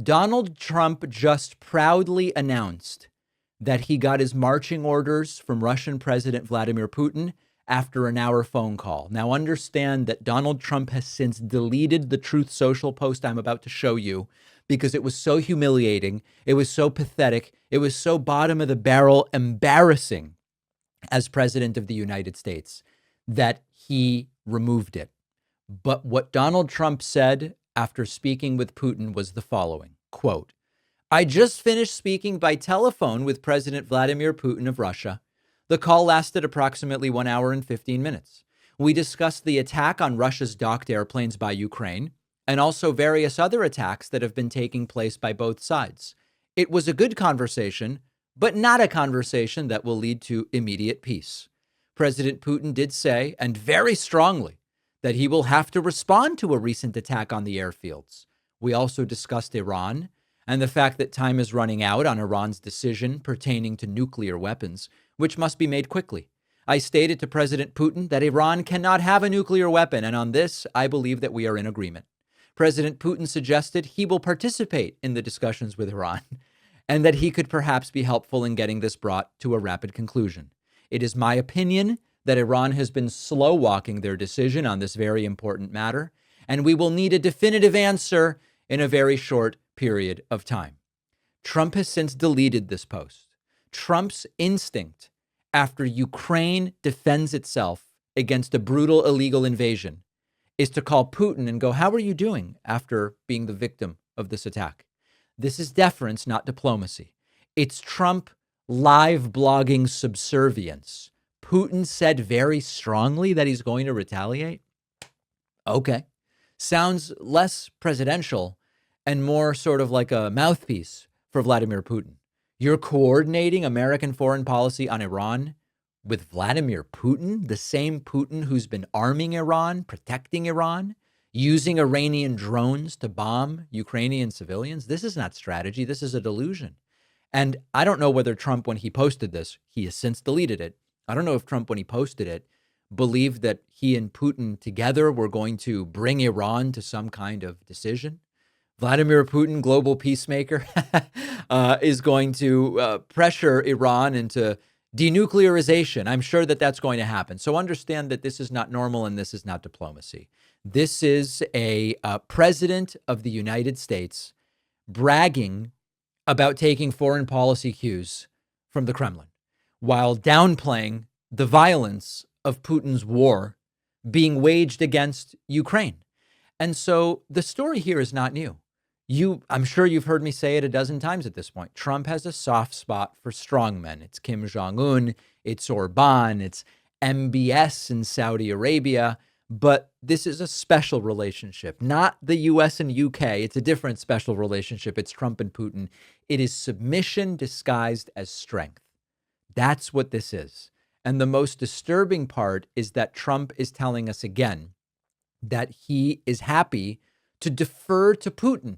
Donald Trump just proudly announced that he got his marching orders from Russian President Vladimir Putin after an hour phone call. Now, understand that Donald Trump has since deleted the Truth Social post I'm about to show you because it was so humiliating. It was so pathetic. It was so bottom of the barrel embarrassing as president of the United States that he removed it. But what Donald Trump said after speaking with Putin was the following, quote, "I just finished speaking by telephone with President Vladimir Putin of Russia. The call lasted approximately 1 hour and 15 minutes. We discussed the attack on Russia's docked airplanes by Ukraine and also various other attacks that have been taking place by both sides. It was a good conversation, but not a conversation that will lead to immediate peace. President Putin did say, and very strongly, that he will have to respond to a recent attack on the airfields. We also discussed Iran and the fact that time is running out on Iran's decision pertaining to nuclear weapons, which must be made quickly. I stated to President Putin that Iran cannot have a nuclear weapon, and on this, I believe that we are in agreement. President Putin suggested he will participate in the discussions with Iran and that he could perhaps be helpful in getting this brought to a rapid conclusion. It is my opinion that Iran has been slow walking their decision on this very important matter, and we will need a definitive answer in a very short period of time." Trump has since deleted this post. Trump's instinct after Ukraine defends itself against a brutal illegal invasion is to call Putin and go, "How are you doing?" after being the victim of this attack. This is deference, not diplomacy. It's Trump live blogging subservience. Putin said very strongly that he's going to retaliate. Okay. Sounds less presidential and more sort of like a mouthpiece for Vladimir Putin. You're coordinating American foreign policy on Iran with Vladimir Putin, the same Putin who's been arming Iran, protecting Iran, using Iranian drones to bomb Ukrainian civilians. This is not strategy. This is a delusion. And I don't know whether Trump, when he posted this, he has since deleted it. I don't know if Trump, when he posted it, believed that he and Putin together were going to bring Iran to some kind of decision. Vladimir Putin, global peacemaker, is going to pressure Iran into denuclearization. I'm sure that that's going to happen. So understand that this is not normal and this is not diplomacy. This is a president of the United States bragging about taking foreign policy cues from the Kremlin while downplaying the violence of Putin's war being waged against Ukraine. And so the story here is not new. I'm sure you've heard me say it a dozen times at this point. Trump has a soft spot for strongmen. It's Kim Jong-un, it's Orban, it's MBS in Saudi Arabia. But this is a special relationship, not the US and UK. It's a different special relationship. It's Trump and Putin. It is submission disguised as strength. That's what this is. And the most disturbing part is that Trump is telling us again that he is happy to defer to Putin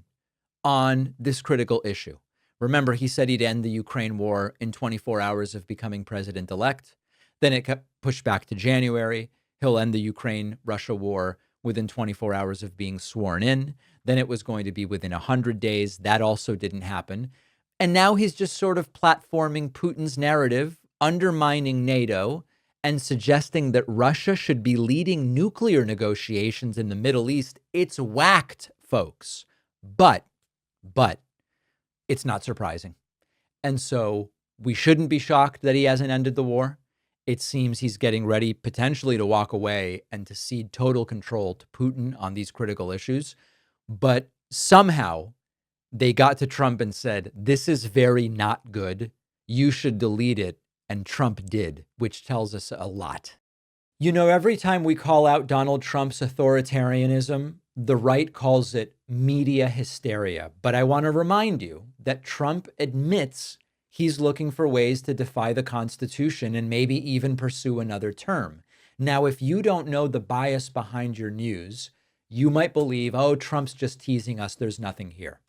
on this critical issue. Remember, he said he'd end the Ukraine war in 24 hours of becoming president-elect. Then it got pushed back to January. He'll end the Ukraine-Russia war within 24 hours of being sworn in. Then it was going to be within 100 days. That also didn't happen. And now he's just sort of platforming Putin's narrative, undermining NATO, and suggesting that Russia should be leading nuclear negotiations in the Middle East. It's whacked, folks. But it's not surprising. And so we shouldn't be shocked that he hasn't ended the war. It seems he's getting ready potentially to walk away and to cede total control to Putin on these critical issues. But somehow they got to Trump and said, "This is very not good. You should delete it." And Trump did, which tells us a lot. You know, every time we call out Donald Trump's authoritarianism, the right calls it media hysteria. But I want to remind you that Trump admits he's looking for ways to defy the Constitution and maybe even pursue another term. Now, if you don't know the bias behind your news, you might believe, oh, Trump's just teasing us. There's nothing here.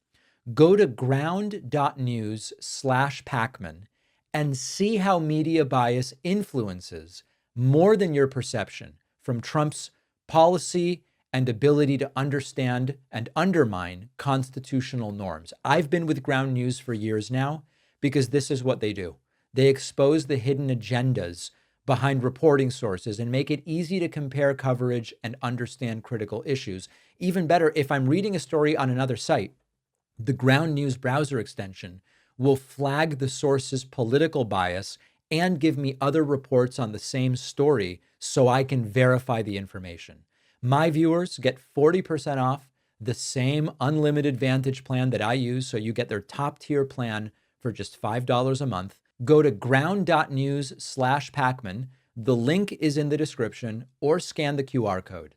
Go to ground.news/Pacman and see how media bias influences more than your perception from Trump's policy and ability to understand and undermine constitutional norms. I've been with Ground News for years now because this is what they do. They expose the hidden agendas behind reporting sources and make it easy to compare coverage and understand critical issues. Even better, if I'm reading a story on another site, the Ground News browser extension will flag the source's political bias and give me other reports on the same story so I can verify the information. My viewers get 40% off the same unlimited Vantage plan that I use, so you get their top tier plan for just $5 a month. Go to ground.news/Pacman. The link is in the description, or scan the QR code.